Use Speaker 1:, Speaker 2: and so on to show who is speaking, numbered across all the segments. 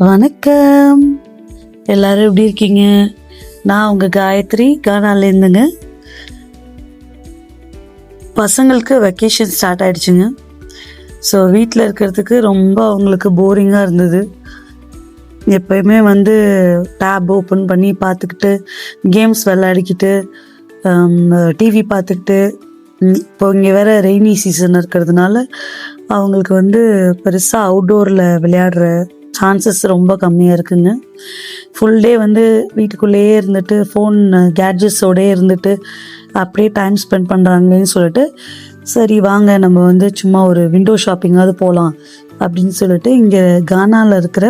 Speaker 1: வணக்கம், எல்லாரும் எப்படி இருக்கீங்க? நான் உங்கள் காயத்ரி கானாலேருந்துங்க. பசங்களுக்கு வெக்கேஷன் ஸ்டார்ட் ஆகிடுச்சுங்க. ஸோ வீட்டில் இருக்கிறதுக்கு ரொம்ப அவங்களுக்கு போரிங்காக இருந்தது. எப்போயுமே டேப் ஓப்பன் பண்ணி பார்த்துக்கிட்டு கேம்ஸ் விளையாடிக்கிட்டு டிவி பார்த்துக்கிட்டு, இப்போ இங்கே வேறு ரெய்னி சீசன் இருக்கிறதுனால அவங்களுக்கு பெருசாக அவுட்டோரில் விளையாடுற சான்சஸ் ரொம்ப கம்மியாக இருக்குங்க. ஃபுல் டே வீட்டுக்குள்ளேயே இருந்துட்டு ஃபோன் கேட்ஜெட்ஸோடே இருந்துட்டு அப்படியே டைம் ஸ்பெண்ட் பண்ணுறாங்கன்னு சொல்லிட்டு, சரி வாங்க நம்ம சும்மா ஒரு விண்டோ ஷாப்பிங்காவது போகலாம் அப்படின்னு சொல்லிட்டு இங்கே கானாவில் இருக்கிற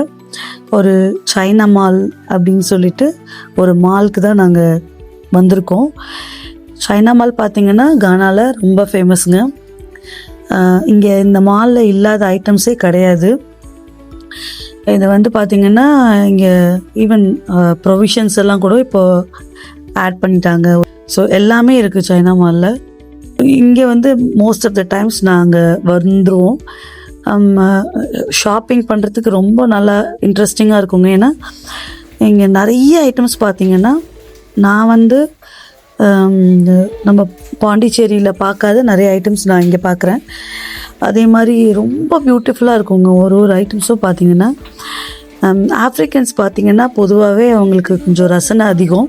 Speaker 1: ஒரு சைனா மால் அப்படின்னு சொல்லிட்டு ஒரு மாலுக்கு தான் நாங்கள் வந்திருக்கோம். சைனா மால் பார்த்திங்கன்னா கானாவில் ரொம்ப ஃபேமஸுங்க. இங்கே இந்த மாலில் இல்லாத ஐட்டம்ஸே கிடையாது. இது பார்த்திங்கன்னா இங்கே ஈவன் ப்ரொவிஷன்ஸ் எல்லாம் கூட இப்போது ஆட் பண்ணிட்டாங்க. ஸோ எல்லாமே இருக்குது சைனா மாலில். இங்கே மோஸ்ட் ஆஃப் த டைம்ஸ் நாங்கள் வந்துடுவோம். ஷாப்பிங் பண்ணுறதுக்கு ரொம்ப நல்லா இன்ட்ரெஸ்டிங்காக இருக்குங்க. ஏன்னா இங்கே நிறைய ஐட்டம்ஸ் பார்த்திங்கன்னா நான் நம்ம பாண்டிச்சேரியில் பார்க்காத நிறைய ஐட்டம்ஸ் நான் இங்கே பார்க்குறேன். அதே மாதிரி ரொம்ப பியூட்டிஃபுல்லாக இருக்குங்க ஒரு ஐட்டம்ஸும் பார்த்திங்கன்னா. ஆஃப்ரிக்கன்ஸ் பார்த்திங்கன்னா பொதுவாகவே அவங்களுக்கு கொஞ்சம் ரசனை அதிகம்.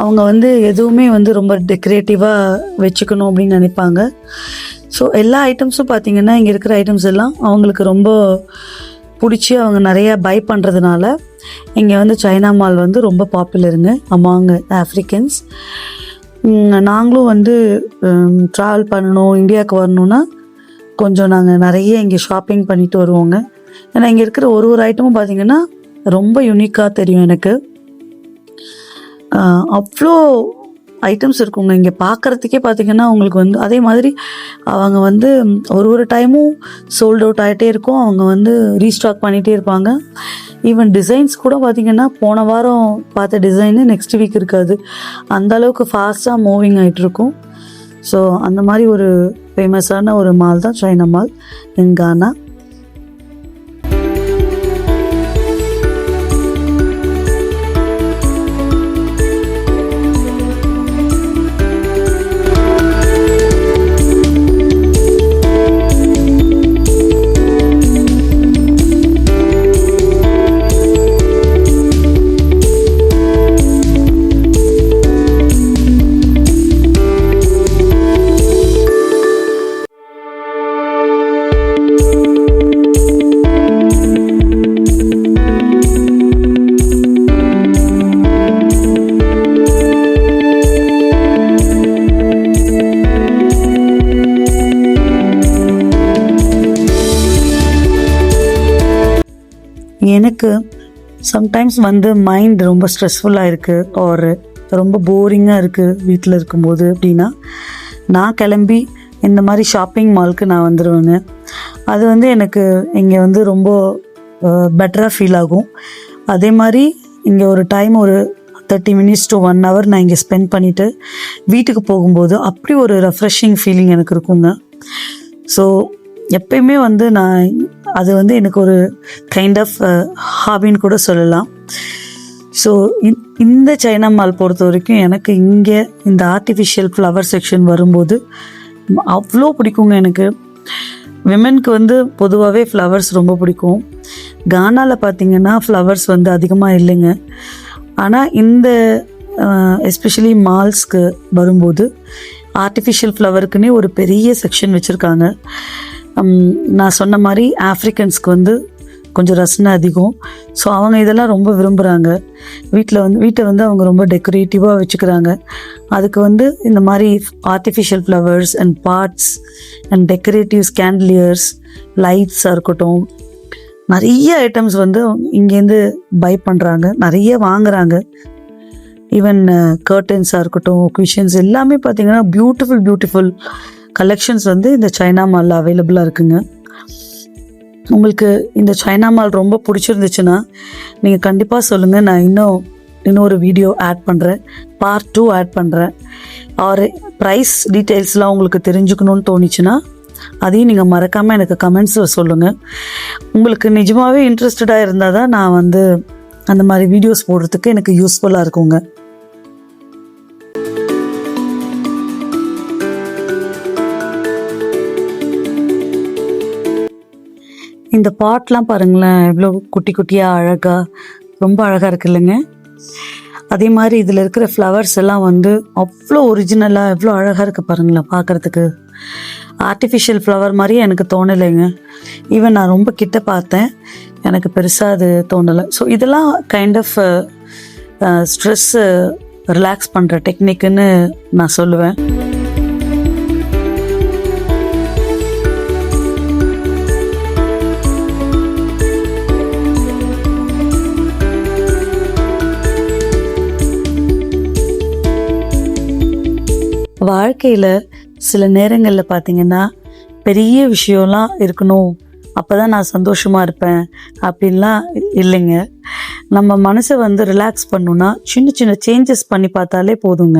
Speaker 1: அவங்க எதுவுமே ரொம்ப டெக்கரேட்டிவாக வச்சுக்கணும் அப்படின்னு நினைப்பாங்க. ஸோ எல்லா ஐட்டம்ஸும் பார்த்திங்கன்னா இங்கே இருக்கிற ஐட்டம்ஸ் எல்லாம் அவங்களுக்கு ரொம்ப பிடிச்சி அவங்க நிறையா பை பண்ணுறதுனால இங்கே சைனா மால் ரொம்ப பாப்புலருங்க அமாங் ஆஃப்ரிக்கன்ஸ். நாங்களும் ட்ராவல் பண்ணணும், இந்தியாவுக்கு வரணுன்னா கொஞ்சம் நாங்கள் நிறைய இங்கே ஷாப்பிங் பண்ணிட்டு வருவோங்க. ஏன்னா இங்கே இருக்கிற ஒரு ஐட்டமும் பார்த்திங்கன்னா ரொம்ப யூனிக்காக தெரியும் எனக்கு. அவ்வளோ ஐட்டம்ஸ் இருக்குங்க இங்கே பார்க்குறதுக்கே. பார்த்திங்கன்னா உங்களுக்கு அதே மாதிரி அவங்க ஒரு டைமும் சோல்ட் அவுட் ஆகிட்டே இருக்கும். அவங்க ரீஸ்டாக் பண்ணிகிட்டே இருப்பாங்க. ஈவன் டிசைன்ஸ் கூட பார்த்திங்கன்னா போன வாரம் பார்த்த டிசைனு நெக்ஸ்ட் வீக் இருக்காது. அந்த அளவுக்கு ஃபாஸ்ட்டாக மூவிங் ஆகிட்டுருக்கும். ஸோ அந்த மாதிரி ஒரு ஃபேமஸான ஒரு மால் தான் சைனா மால் இன் கானா. எனக்கு சம்டைம்ஸ் மைண்ட் ரொம்ப ஸ்ட்ரெஸ்ஃபுல்லாக இருக்குது, ஒரு ரொம்ப போரிங்காக இருக்குது வீட்டில் இருக்கும்போது அப்படின்னா நான் கிளம்பி இந்த மாதிரி ஷாப்பிங் மாலுக்கு நான் வந்துடுவேங்க. அது எனக்கு இங்கே ரொம்ப பெட்டராக ஃபீல் ஆகும். அதே மாதிரி இங்கே ஒரு டைம் ஒரு 30 minutes to 1 hour நான் இங்கே ஸ்பெண்ட் பண்ணிவிட்டு வீட்டுக்கு போகும்போது அப்படி ஒரு ரெஃப்ரெஷிங் ஃபீலிங் எனக்கு இருக்குங்க. ஸோ எப்பயுமே நான் அது எனக்கு ஒரு கைண்ட் ஆஃப் ஹாபின்னு கூட சொல்லலாம். ஸோ இந்த சைனா மால் பொறுத்த வரைக்கும் எனக்கு இங்கே இந்த ஆர்டிஃபிஷியல் ஃப்ளவர் செக்ஷன் வரும்போது அவ்வளோ பிடிக்குங்க எனக்கு. விமென்க்கு பொதுவாகவே ஃப்ளவர்ஸ் ரொம்ப பிடிக்கும். கானாவில் பார்த்திங்கன்னா ஃப்ளவர்ஸ் அதிகமாக இல்லைங்க. ஆனால் இந்த எஸ்பெஷலி மால்ஸ்க்கு வரும்போது ஆர்டிஃபிஷியல் ஃப்ளவருக்குன்னே ஒரு பெரிய செக்ஷன் வச்சுருக்காங்க. நான் சொன்ன மாதிரி ஆஃப்ரிக்கன்ஸ்க்கு கொஞ்சம் ரசனை அதிகம். ஸோ அவங்க இதெல்லாம் ரொம்ப விரும்புகிறாங்க. வீட்டை அவங்க ரொம்ப டெக்கரேட்டிவாக வச்சுக்கிறாங்க. அதுக்கு இந்த மாதிரி artificial flowers and pots and decorative chandeliers, லைட்ஸாக இருக்கட்டும், நிறைய ஐட்டம்ஸ் இங்கேருந்து பை பண்ணுறாங்க, நிறைய வாங்குகிறாங்க. ஈவன் கர்டன்ஸாக இருக்கட்டும், குஷன்ஸ் எல்லாமே பார்த்திங்கன்னா பியூட்டிஃபுல் கலெக்ஷன்ஸ் இந்த சைனா மாலில் அவைலபிளாக இருக்குங்க. உங்களுக்கு இந்த சைனா மால் ரொம்ப பிடிச்சிருந்துச்சுன்னா நீங்கள் கண்டிப்பாக சொல்லுங்கள். நான் இன்னொரு வீடியோ ஆட் பண்ணுறேன், பார்ட் 2 ஆட் பண்ணுறேன். ப்ரைஸ் டீட்டெயில்ஸ்லாம் உங்களுக்கு தெரிஞ்சுக்கணுன்னு தோணிச்சுன்னா அதையும் நீங்கள் மறக்காமல் எனக்கு கமெண்ட்ஸில் சொல்லுங்கள். உங்களுக்கு நிஜமாகவே இன்ட்ரெஸ்டடாக இருந்தால் தான் நான் வந்து அந்த மாதிரி வீடியோஸ் போடுறதுக்கு எனக்கு யூஸ்ஃபுல்லாக இருக்குங்க. இந்த பாட்லாம் பாருங்களேன், எவ்வளோ குட்டி குட்டியாக அழகாக, ரொம்ப அழகாக இருக்கு இல்லைங்க. அதே மாதிரி இதில் இருக்கிற ஃப்ளவர்ஸ் எல்லாம் வந்து அவ்வளோ ஒரிஜினலாக எவ்வளோ அழகாக இருக்குது பாருங்களேன். பார்க்குறதுக்கு ஆர்டிஃபிஷியல் ஃப்ளவர் மாதிரியே எனக்கு தோணலைங்க. ஈவன் நான் ரொம்ப கிட்ட பார்த்தேன், எனக்கு பெருசாக அது தோணலை. ஸோ இதெல்லாம் கைண்ட் ஆஃப் ஸ்ட்ரெஸ்ஸு ரிலாக்ஸ் பண்ணுற டெக்னிக்குன்னு நான் சொல்லுவேன். வாழ்க்கையில் சில நேரங்களில் பார்த்திங்கன்னா பெரிய விஷயம்லாம் இருக்கணும், அப்போ தான் நான் சந்தோஷமாக இருப்பேன் அப்படின்லாம் இல்லைங்க. நம்ம மனசை வந்து ரிலாக்ஸ் பண்ணணுன்னா சின்ன சின்ன சேஞ்சஸ் பண்ணி பார்த்தாலே போதுங்க.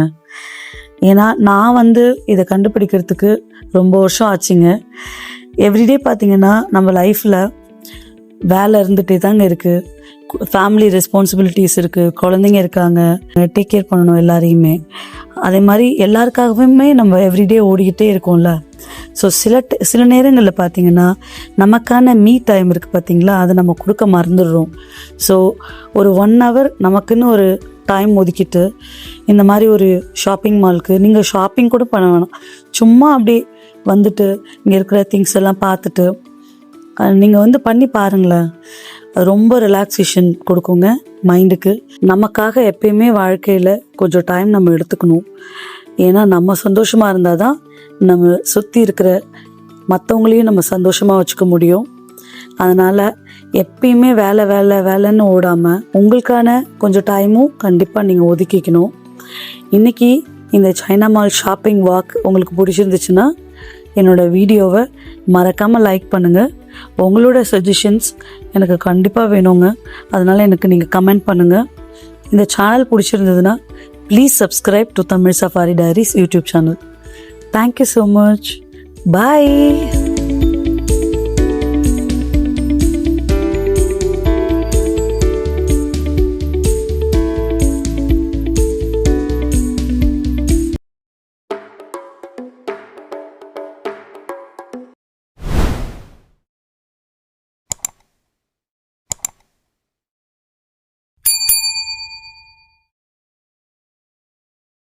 Speaker 1: ஏன்னா நான் வந்து இதை கண்டுபிடிக்கிறதுக்கு ரொம்ப வருஷம் ஆச்சுங்க. எவ்ரிடே பார்த்திங்கன்னா நம்ம லைஃப்பில் வேலை இருந்துகிட்டே தாங்க இருக்குது, ஃபேமிலி ரெஸ்பான்சிபிலிட்டிஸ் இருக்குது, குழந்தைங்க இருக்காங்க, டேக் கேர் பண்ணணும் எல்லாரையுமே. அதே மாதிரி எல்லாருக்காகவுமே நம்ம எவ்ரிடே ஓடிக்கிட்டே இருக்கோம்ல. ஸோ சில நேரங்களில் பார்த்திங்கன்னா நமக்கான மீ டைம் இருக்குது பார்த்திங்களா, அதை நம்ம கொடுக்க மறந்துடுறோம். ஸோ ஒரு 1 hour நமக்குன்னு ஒரு டைம் ஒதுக்கிட்டு இந்த மாதிரி ஒரு ஷாப்பிங் மாலுக்கு, நீங்கள் ஷாப்பிங் கூட பண்ண வேணாம், சும்மா அப்படியே வந்துட்டு இங்கே இருக்கிற திங்ஸ் எல்லாம் பார்த்துட்டு நீங்கள் வந்து பண்ணி பாருங்களேன். ரொம்ப ரிலாக்ஸேஷன் கொடுக்குங்க மைண்டுக்கு. நமக்காக எப்பயுமே வாழ்க்கையில் கொஞ்சம் டைம் நம்ம எடுத்துக்கணும். ஏன்னா நம்ம சந்தோஷமாக இருந்தால் தான் நம்ம சுற்றி இருக்கிற மற்றவங்களையும் நம்ம சந்தோஷமாக வச்சுக்க முடியும். அதனால் எப்பயுமே வேலை வேலை வேலைன்னு ஓடாமல் உங்களுக்கான கொஞ்சம் டைமும் கண்டிப்பாக நீங்கள் ஒதுக்கிக்கணும். இன்றைக்கி இந்த சைனா மால் ஷாப்பிங் வாக் உங்களுக்கு பிடிச்சிருந்துச்சுன்னா என்னோடய வீடியோவை மறக்காமல் லைக் பண்ணுங்கள். உங்களோட சஜஷன்ஸ் எனக்கு கண்டிப்பாக வேணுங்க. அதனால் எனக்கு நீங்கள் கமெண்ட் பண்ணுங்கள். இந்த சேனல் பிடிச்சிருந்ததுன்னா please subscribe to Tamil safari diaries YouTube channel. Thank you so much. Bye.